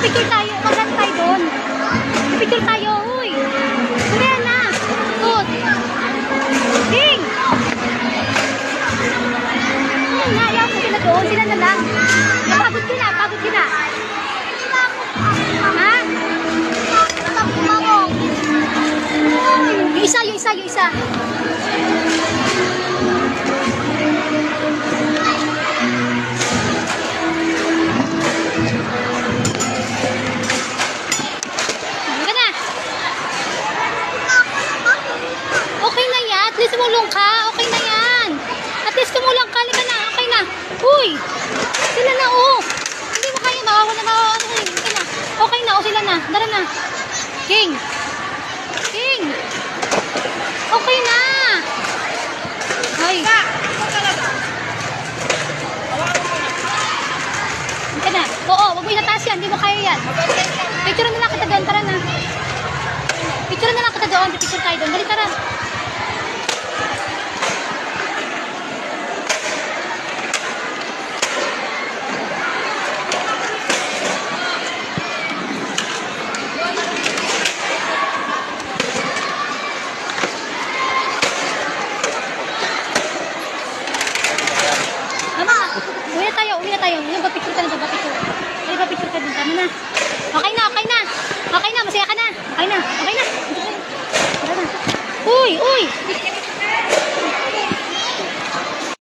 Picture tayo, maganda tayo doon. Picture tayo, uy. Ayan na. Good. King. Ayaw ko sila doon, sila na lang. Pagod ka na, pagod ka na. Ha? Yung isa, yung isa, yung isa. At least tumulong ka. Okay na yan. At least tumulong ka. Halika na. Okay na. Uy. Sila na, oh. Hindi mo kaya. Mawawala na. Okay na. Okay na. O sila na. Dara na. King. King. Okay na. Ay. Halika na. Oo. Wag mo inataas yan. Hindi mo kaya yan. Picture na lang kita doon. Tara na. Picture na lang kita doon. Picture tayo doon. Dali, tara. Uwi na tayo. Yung ba-picture ka na doon, ba-picture. Yung ba-picture ka doon. Tama na. Okay na, okay na. Okay na, masaya ka na. Okay na, okay na. Tara na. Uy, uy.